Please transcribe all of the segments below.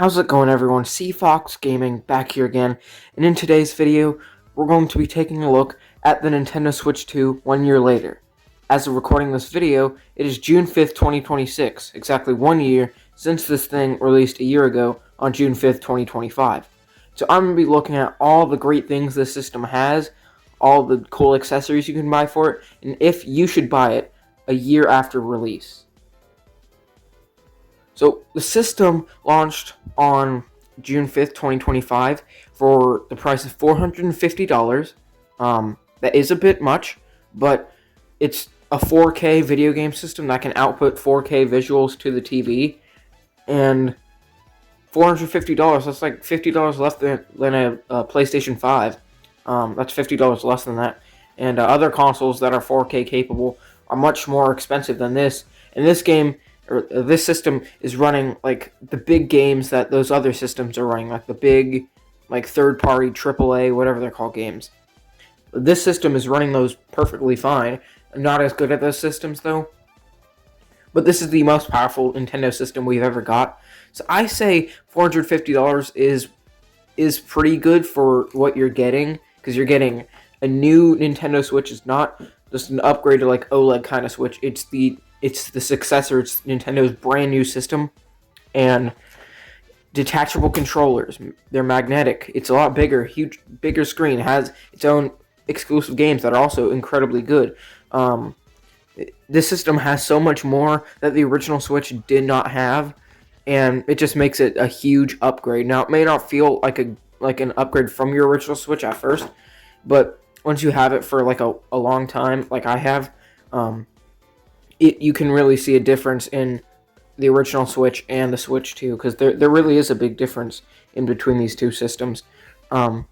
How's it going, everyone? CFox Gaming back here again, and in today's video, we're going to be taking a look at the Nintendo Switch 2 1 year later. As of recording this video, it is June 5th, 2026, exactly 1 year since this thing released a year ago on June 5th, 2025. So I'm going to be looking at all the great things this system has, all the cool accessories you can buy for it, and if you should buy it a year after release. So the system launched on June 5th, 2025 for the price of $450. That is a bit much, but it's a 4K video game system that can output 4K visuals to the TV, and $450, that's like $50 less than a PlayStation 5. That's $50 less than that. And other consoles that are 4K capable are much more expensive than this. And this system is running like the big games that those other systems are running, like the big, like third-party AAA, whatever they're called, games. This system is running those perfectly fine. I'm not as good at those systems though, but this is the most powerful Nintendo system we've ever got. So I say $450 is pretty good for what you're getting, because you're getting a new Nintendo Switch. It's not just an upgrade to like OLED kind of Switch. It's the successor. It's Nintendo's brand new system, and detachable controllers. They're magnetic. It's a lot bigger, bigger screen. It has its own exclusive games that are also incredibly good. This system has so much more that the original Switch did not have, and it just makes it a huge upgrade. Now, it may not feel like an upgrade from your original Switch at first, but once you have it for like a long time, like I have, you can really see a difference in the original Switch and the Switch 2, because there really is a big difference in between these two systems. But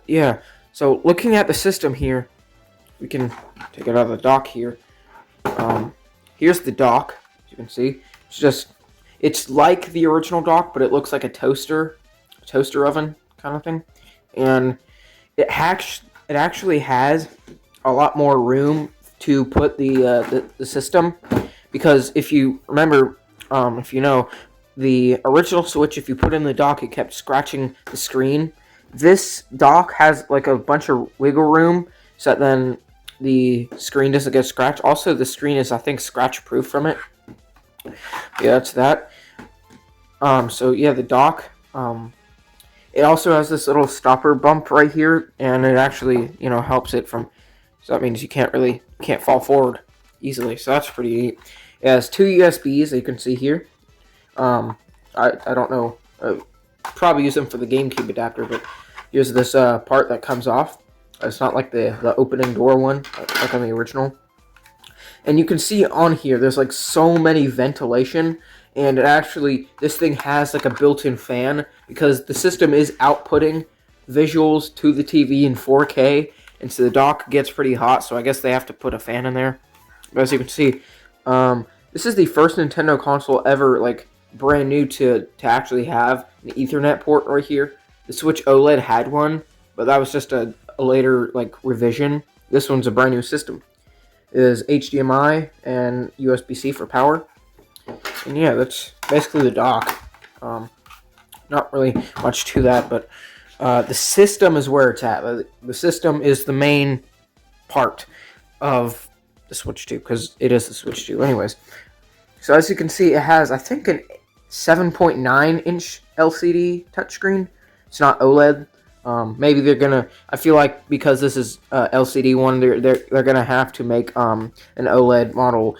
yeah, so looking at the system here, we can take it out of the dock here. Here's the dock, as you can see. It's like the original dock, but it looks like a toaster oven kind of thing. And it actually has a lot more room to put the system, because if you remember, if you know, the original Switch, if you put it in the dock, it kept scratching the screen. This dock has like a bunch of wiggle room, so that then the screen doesn't get scratched. Also, the screen is, I think, scratch proof from it. Yeah, that's that. So yeah, the dock. It also has this little stopper bump right here, and it actually, helps it from. So that means you can't fall forward easily. So that's pretty neat. It has two USBs that you can see here. I don't know. Probably use them for the GameCube adapter, but here's this part that comes off. It's not like the opening door one, like on the original. And you can see on here, there's like so many ventilation, and this thing has like a built-in fan, because the system is outputting visuals to the TV in 4K, and so the dock gets pretty hot, so I guess they have to put a fan in there. But as you can see, this is the first Nintendo console ever, like, brand new to actually have an Ethernet port right here. The Switch OLED had one, but that was just a later, like, revision. This one's a brand new system. It is HDMI and USB-C for power. And yeah, that's basically the dock. Not really much to that, but the system is where it's at. The system is the main part of the Switch 2, because it is the Switch 2 anyways. So as you can see, it has, I think, an 7.9-inch LCD touchscreen. It's not OLED. Maybe they're gonna. I feel like because this is LCD one, they're gonna have to make an OLED model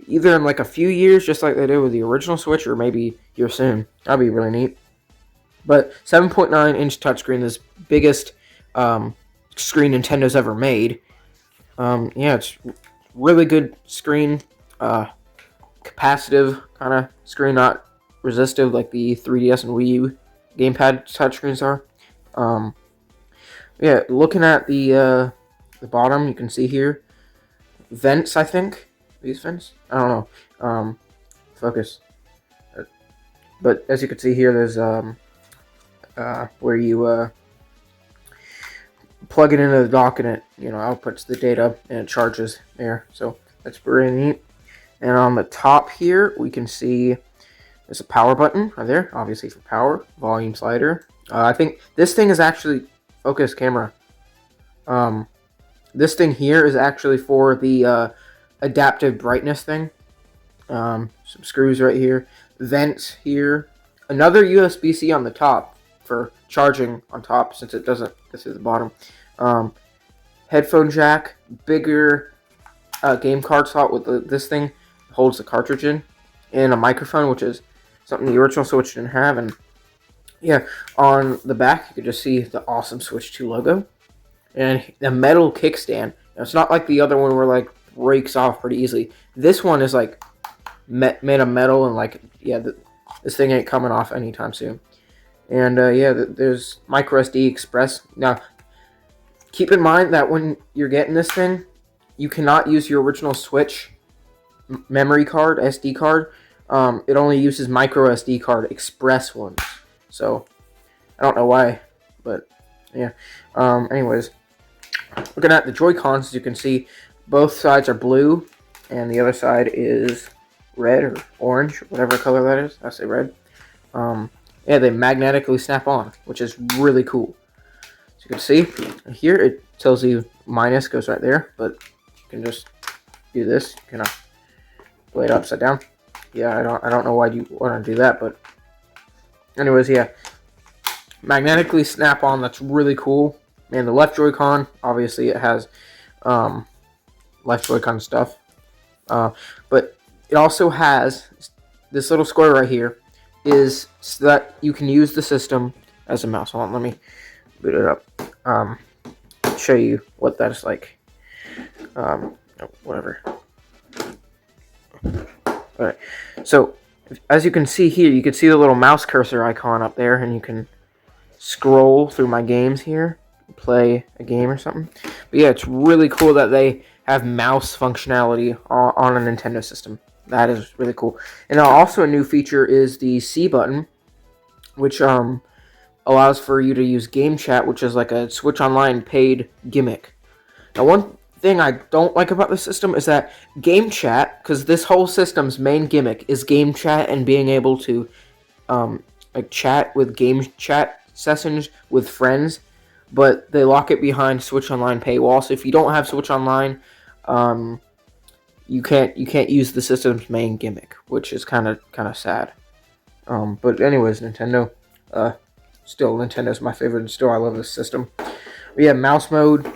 either in like a few years, just like they did with the original Switch, or maybe here soon. That'd be really neat. But 7.9-inch touchscreen, this biggest screen Nintendo's ever made. Yeah, it's really good screen. Capacitive kind of screen, not resistive like the 3DS and Wii U gamepad touchscreens are. Yeah, looking at the bottom, you can see here vents. I think these vents. I don't know. Focus. But as you can see here, there's where you plug it into the dock, and it outputs the data and it charges there. So that's pretty neat. And on the top here, we can see There's a power button right there, obviously for power. Volume slider. I think this thing is actually focus camera. This thing here is actually for the adaptive brightness thing. Some screws right here. Vents here. Another USB-C on the top for charging on top, since it doesn't. This is the bottom. Headphone jack. Bigger game card slot with this thing holds the cartridge in, and a microphone, which is something the original Switch didn't have. And yeah, on the back you can just see the awesome Switch 2 logo and the metal kickstand. Now, it's not like the other one where like breaks off pretty easily. This one is like made of metal, and like this thing ain't coming off anytime soon. And there's micro SD express. Now keep in mind that when you're getting this thing, you cannot use your original Switch memory card, SD card. It only uses micro SD card express ones. So I don't know why, but yeah. Anyways, looking at the Joy-Cons, as you can see, both sides are blue, and the other side is red or orange, whatever color that is. I say red. They magnetically snap on, which is really cool. So you can see here it tells you minus goes right there, but you can just do this. You can lay it upside down. Yeah, I don't know why you want to do that, but anyways, yeah, magnetically snap on. That's really cool. And the left Joy-Con, obviously, it has left Joy-Con stuff, but it also has this little square right here, is so that you can use the system as a mouse. Hold on, let me boot it up. Show you what that is like. Whatever. Alright, so as you can see here, you can see the little mouse cursor icon up there, and you can scroll through my games here, play a game or something. But yeah, it's really cool that they have mouse functionality on a Nintendo system. That is really cool. And also a new feature is the C button, which allows for you to use Game Chat, which is like a Switch Online paid gimmick. Now, one thing I don't like about the system is that Game Chat, because this whole system's main gimmick is Game Chat and being able to like chat with Game Chat sessions with friends, but they lock it behind Switch Online paywall. So if you don't have Switch Online, you can't use the system's main gimmick, which is kind of sad. But anyways, Nintendo, still Nintendo's my favorite, and still I love this system. We have mouse mode.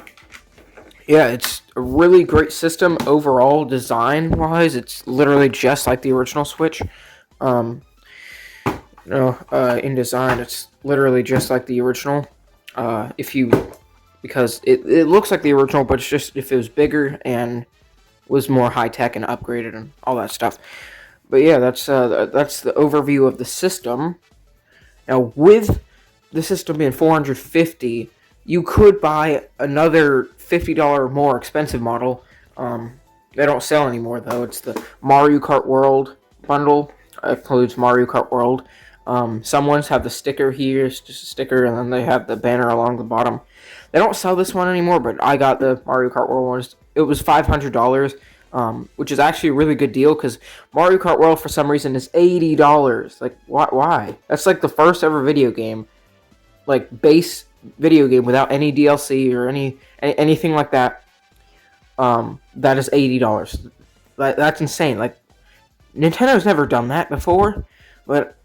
Yeah, it's a really great system overall, design-wise. It's literally just like the original Switch. In design, it's literally just like the original. Because it looks like the original, but it's just if it was bigger and was more high-tech and upgraded and all that stuff. But yeah, that's the overview of the system. Now, with the system being $450, you could buy another $50 more expensive model. They don't sell anymore, though. It's the Mario Kart World bundle. It includes Mario Kart World. Some ones have the sticker here. It's just a sticker, and then they have the banner along the bottom. They don't sell this one anymore, but I got the Mario Kart World one. It was $500, which is actually a really good deal, because Mario Kart World, for some reason, is $80. Like, why? That's like the first ever video game, like, base video game without any DLC or anything like that. That is $80. That's insane. Like, Nintendo's never done that before, but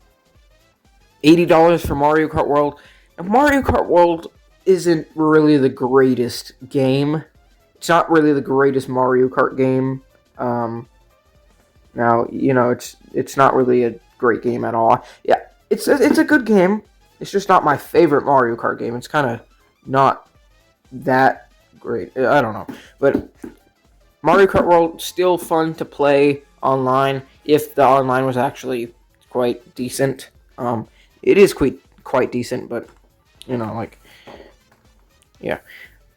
$80 for Mario Kart World. And Mario Kart World isn't really the greatest game. It's not really the greatest Mario Kart game. Now, it's not really a great game at all. Yeah, it's a good game. It's just not my favorite Mario Kart game. It's kind of not that great. I don't know. But Mario Kart World, still fun to play online if the online was actually quite decent. It is quite decent, but, yeah.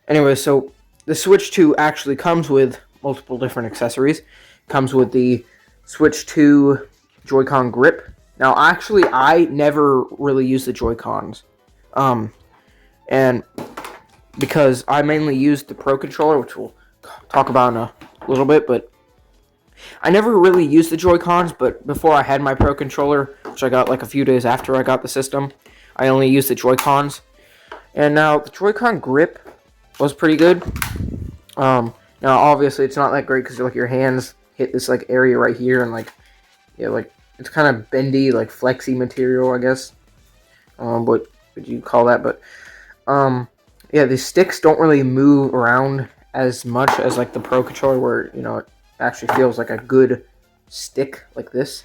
Anyway, so the Switch 2 actually comes with multiple different accessories. Comes with the Switch 2 Joy-Con grip. Now, actually, I never really use the Joy-Cons. And because I mainly use the Pro Controller, which we'll talk about in a little bit, but I never really used the Joy-Cons, but before I had my Pro Controller, which I got like a few days after I got the system, I only used the Joy-Cons. And now the Joy-Con grip was pretty good. Now obviously it's not that great because like your hands hit this like area right here, and like like it's kind of bendy, like flexy material, I guess. What would you call that? But yeah, the sticks don't really move around as much as like the Pro Controller, where it actually feels like a good stick like this.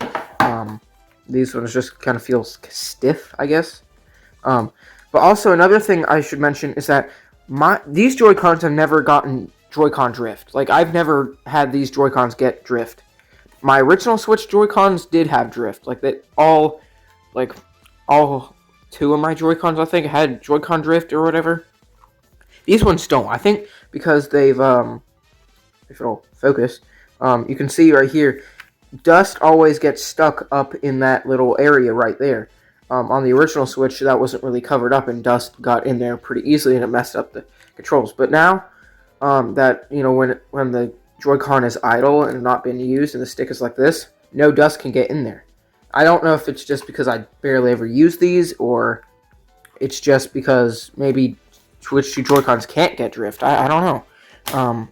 These ones just kind of feels stiff, I guess. But also another thing I should mention is that these Joy-Cons have never gotten Joy-Con drift. Like, I've never had these Joy-Cons get drift. My original Switch Joy-Cons did have drift. Like, all two of my Joy-Cons, I think, had Joy-Con drift or whatever. These ones don't. I think because they've, if it'll focus, you can see right here, dust always gets stuck up in that little area right there. On the original Switch, that wasn't really covered up, and dust got in there pretty easily, and it messed up the controls. But now, that when the Joy-Con is idle and not being used, and the stick is like this, no dust can get in there. I don't know if it's just because I barely ever use these, or it's just because maybe Switch 2 Joy-Cons can't get drift. I don't know.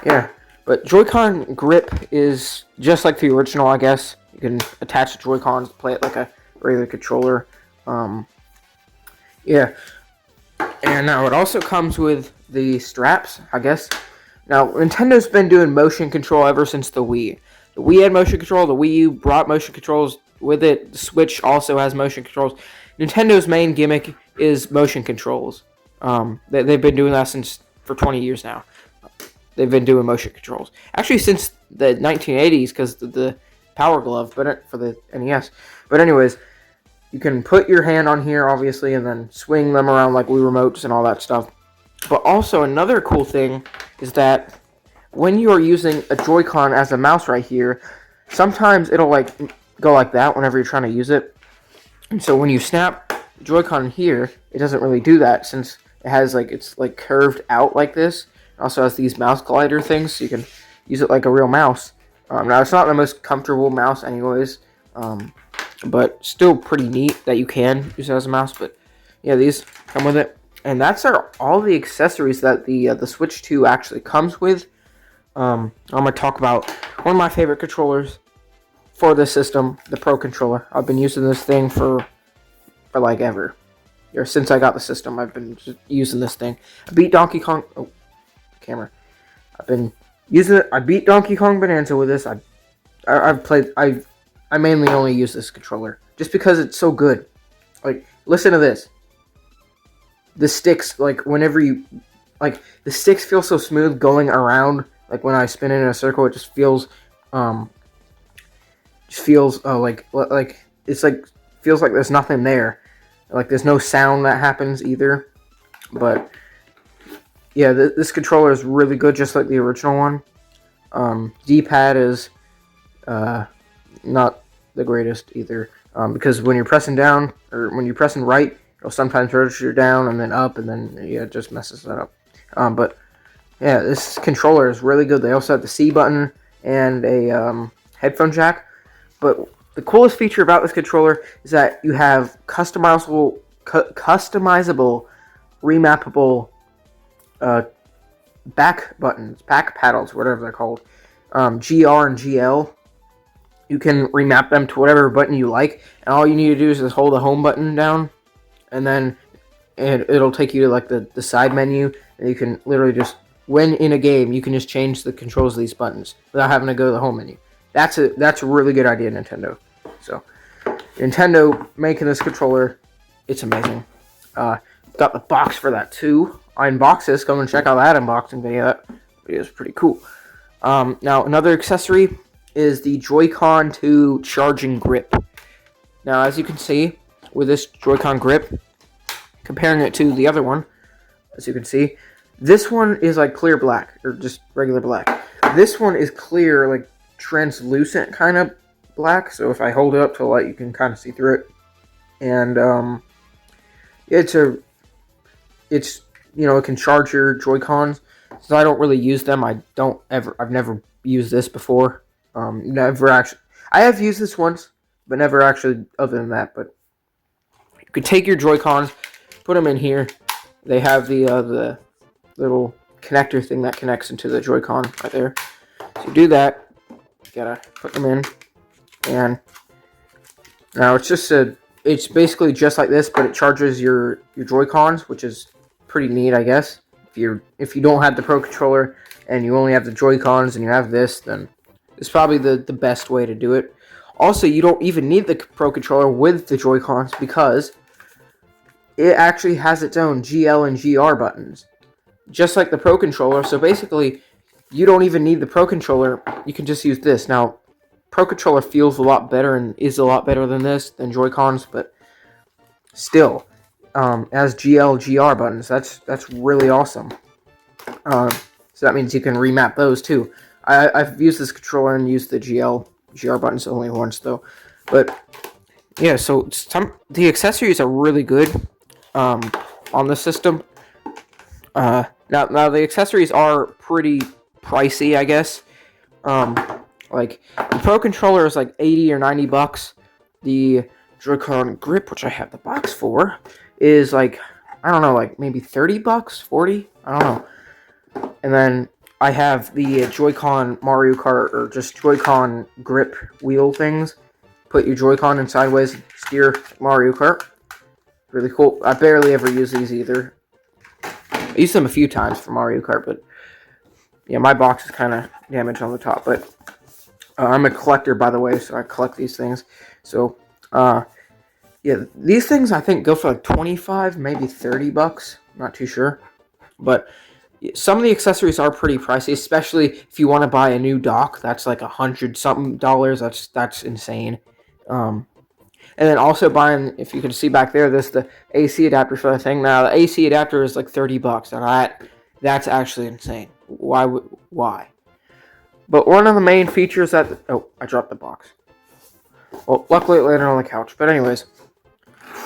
Yeah, but Joy-Con grip is just like the original, I guess. You can attach the Joy-Cons to play it like a regular controller. Yeah, and now it also comes with the straps, I guess. Now, Nintendo's been doing motion control ever since the Wii. The Wii had motion control, the Wii U brought motion controls with it, the Switch also has motion controls. Nintendo's main gimmick is motion controls. They've been doing that for 20 years now. They've been doing motion controls. Actually, since the 1980s, because the Power Glove, but for the NES. But anyways, you can put your hand on here, obviously, and then swing them around like Wii remotes and all that stuff. But also, another cool thing is that when you are using a Joy-Con as a mouse right here, sometimes it'll like go like that whenever you're trying to use it. And so when you snap the Joy-Con here, it doesn't really do that, since it has it's like curved out like this. It also has these mouse glider things, so you can use it like a real mouse. Now, it's not the most comfortable mouse anyways, but still pretty neat that you can use it as a mouse. But yeah, these come with it. And that's all the accessories that the Switch 2 actually comes with. I'm going to talk about one of my favorite controllers for this system, the Pro Controller. I've been using this thing for like ever. Or since I got the system, I've been just using this thing. I beat Donkey Kong... Oh, camera. I've been using it. I beat Donkey Kong Bonanza with this. I mainly only use this controller just because it's so good. Like, listen to this. The sticks, like, whenever you... Like, the sticks feel so smooth going around. Like, when I spin it in a circle, it just feels... feels like there's nothing there. Like, there's no sound that happens either. But yeah, this controller is really good, just like the original one. D-pad is not the greatest either, because when you're pressing down, or when you're pressing right, it'll sometimes register down and then up, and then it just messes that up. But yeah, this controller is really good. They also have the C button and a headphone jack. But the coolest feature about this controller is that you have customizable, remappable back buttons, back paddles, whatever they're called. GR and GL. You can remap them to whatever button you like, and all you need to do is just hold the home button down, and then it'll take you to like the side menu, and you can literally just, when in a game, you can just change the controls of these buttons without having to go to the home menu. That's a really good idea, Nintendo. So, Nintendo making this controller, it's amazing. Got the box for that too. I unboxed this. Come and check out that unboxing video. That video is pretty cool. Now, another accessory is the Joy-Con 2 charging grip. Now, as you can see, with this Joy-Con grip, comparing it to the other one, as you can see, this one is like clear black, or just regular black. This one is clear, like translucent kind of black, so if I hold it up to the light, you can kind of see through it. And it can charge your Joy-Cons. So I don't really use them. I've never used this before. Never actually. I have used this once, but never actually other than that. But you could take your Joy-Cons, put them in here. They have the little connector thing that connects into the Joy-Con right there. So you do that. You gotta put them in, and now it's basically just like this, but it charges your Joy-Cons, which is pretty neat, I guess. If you don't have the Pro Controller and you only have the Joy-Cons and you have this, then it's probably the best way to do it. Also, you don't even need the Pro Controller with the Joy-Cons because it actually has its own GL and GR buttons, just like the Pro Controller. So basically, you don't even need the Pro Controller. You can just use this. Now, Pro Controller feels a lot better and is a lot better than Joy-Cons, but still, as GL, GR buttons. That's really awesome. So that means you can remap those too. I've used this controller and used the GR buttons only once though. But yeah, so the accessories are really good on the system. Now the accessories are pretty pricey, I guess. Like the Pro Controller is like $80 or $90. The Joy-Con grip, which I have the box for, is like, I don't know, like maybe $30, 40, I don't know. And then I have the Joy-Con Mario Kart, or just Joy-Con grip wheel things. Put your Joy-Con in sideways, steer Mario Kart. Really cool. I barely ever use these either. I used them a few times for Mario Kart, but yeah, my box is kind of damaged on the top. But I'm a collector, by the way, so I collect these things. So, yeah, these things I think go for like 25, maybe $30. Not too sure, but some of the accessories are pretty pricey, especially if you want to buy a new dock. That's like $100-something. That's insane. And then also buying, if you can see back there, the AC adapter for the thing. Now the AC adapter is like $30, and that's actually insane. Why? But one of the main features I dropped the box. Well, luckily it landed on the couch. But anyways,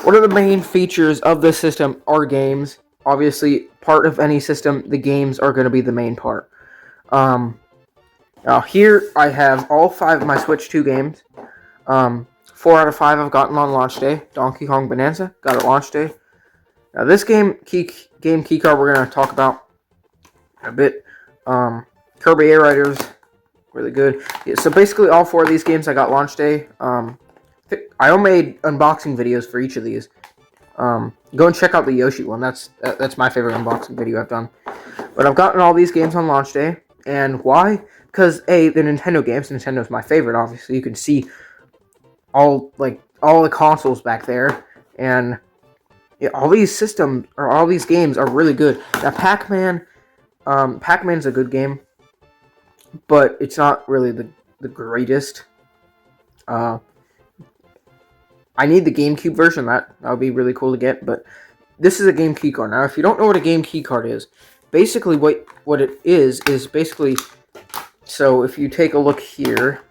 one of the main features of this system are games. Obviously, part of any system, the games are going to be the main part. Now here I have all 5 of my Switch 2 games. 4 out of 5 I've gotten on launch day. Donkey Kong Bonanza got it launch day. Now this game keycard we're going to talk about a bit. Kirby Air Riders, really good. Yeah, so basically all 4 of these games I got launch day. I made unboxing videos for each of these. Go and check out the Yoshi one. That's my favorite unboxing video I've done. But I've gotten all these games on launch day. And why? Because they're Nintendo games. Nintendo's my favorite, obviously. You can see all the consoles back there. And yeah, all these games are really good. Now Pac-Man's a good game, but it's not really the greatest. I need the GameCube version. That would be really cool to get, but this is a game keycard. Now, if you don't know what a game keycard is, basically what it is basically, so if you take a look here,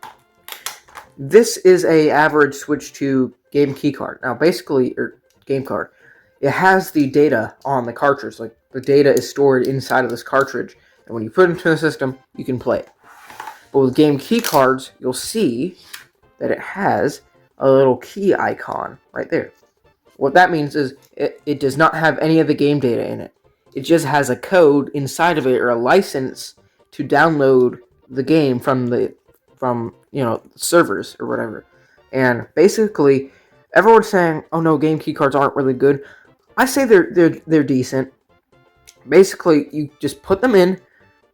this is a average Switch 2 game keycard. Now, basically, or game card, it has the data on the cartridge. Like, the data is stored inside of this cartridge, and when you put it into the system, you can play it. But with game keycards, you'll see that it has a little key icon right there. What that means is it does not have any of the game data in it. It just has a code inside of it, or a license to download the game from servers or whatever. And basically, everyone's saying, "Oh no, game keycards aren't really good." I say they're decent. Basically, you just put them in,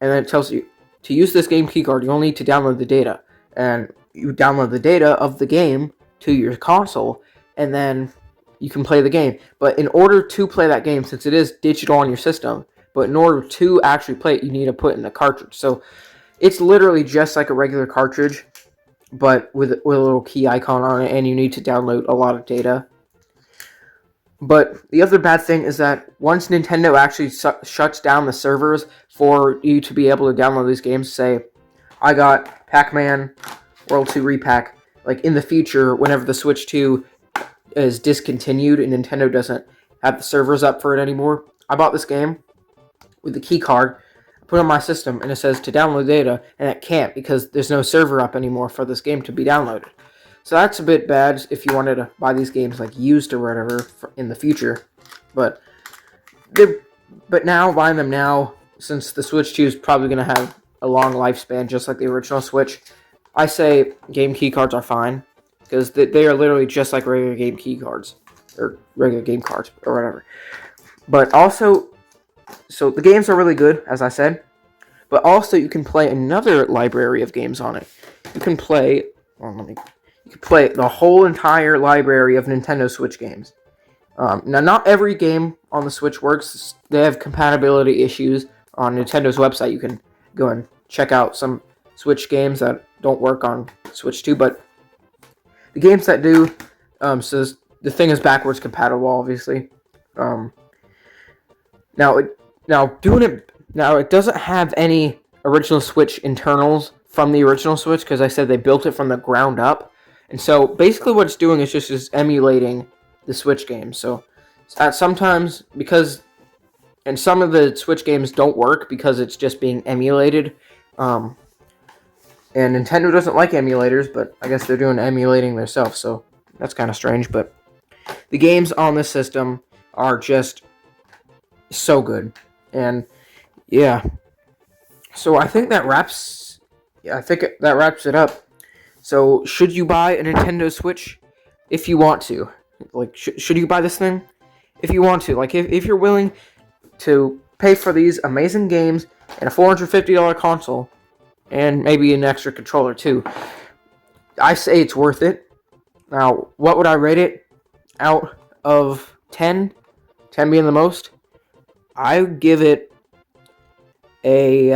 and then it tells you to use this game keycard. You'll need to download the data, and you download the data of the game to your console, and then you can play the game. But in order to play that game, since it is digital on your system, but in order to actually play it, you need to put in the cartridge. So it's literally just like a regular cartridge, but with a little key icon on it, and you need to download a lot of data. But the other bad thing is that once Nintendo actually shuts down the servers for you to be able to download these games, say, I got Pac-Man World 2 Repack, like in the future, whenever the Switch 2 is discontinued and Nintendo doesn't have the servers up for it anymore, I bought this game with the key card. put it on my system, and it says to download data, and it can't because there's no server up anymore for this game to be downloaded. So that's a bit bad if you wanted to buy these games like used or whatever in the future. But now, buying them now, since the Switch 2 is probably going to have a long lifespan, just like the original Switch, I say game key cards are fine, because they are literally just like regular game key cards, or regular game cards, or whatever. But also, so the games are really good, as I said, but also you can play another library of games on it. You can play, you can play the whole entire library of Nintendo Switch games. Now, not every game on the Switch works. They have compatibility issues on Nintendo's website. You can go and check out some Switch games that don't work on Switch 2, but the games that do, so the thing is backwards compatible, obviously. Now it doesn't have any original Switch internals from the original Switch, because I said they built it from the ground up. And so basically what it's doing is just emulating the Switch games. So sometimes, and some of the Switch games don't work because it's just being emulated. And Nintendo doesn't like emulators, but I guess they're doing emulating themselves, so that's kind of strange. But the games on this system are just so good. And yeah. So I think that wraps it up. So, should you buy a Nintendo Switch if you want to? Like, should you buy this thing if you want to? Like, if you're willing to pay for these amazing games and a $450 console, and maybe an extra controller too, I say it's worth it. Now, what would I rate it out of 10? 10 being the most? I would give it a,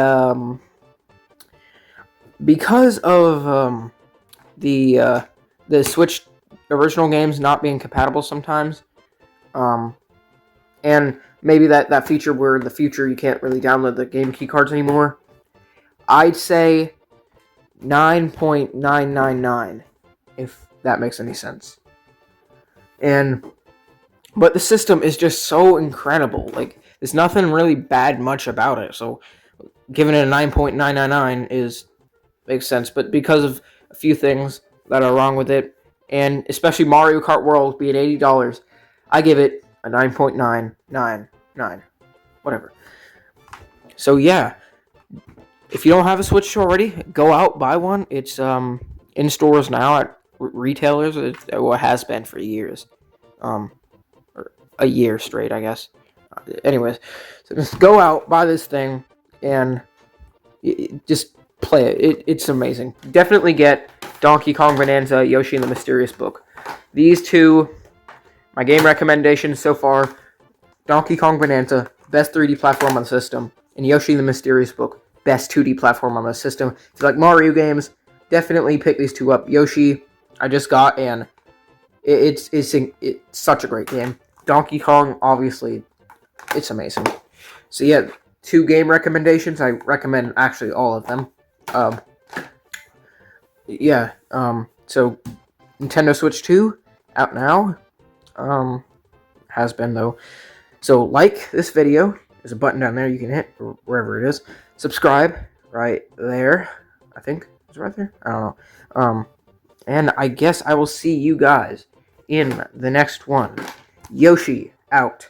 because of, the Switch original games not being compatible sometimes, and maybe that feature where in the future you can't really download the game key cards anymore, I'd say 9.999, if that makes any sense. But the system is just so incredible. Like, there's nothing really bad much about it, so giving it a 9.999 makes sense. But because of a few things that are wrong with it, and especially Mario Kart World being $80, I give it a 9.999. Whatever. So yeah, if you don't have a Switch already, go out, buy one. It's in stores now at retailers. It has been for years. Or a year straight, I guess. Anyways, so just go out, buy this thing, and just play it. It's amazing. Definitely get Donkey Kong Bonanza, Yoshi and the Mysterious Book. These two, my game recommendations so far: Donkey Kong Bonanza, best 3D platform on the system, and Yoshi and the Mysterious Book, best 2D platform on the system. If you like Mario games, definitely pick these two up. Yoshi, I just got, and it's such a great game. Donkey Kong, obviously, it's amazing. So yeah, 2 game recommendations. I recommend actually all of them. So Nintendo Switch 2 out now. Has been though. So like this video. There's a button down there you can hit, or wherever it is. Subscribe right there. I think it's right there. I don't know. And I guess I will see you guys in the next one. Yoshi out.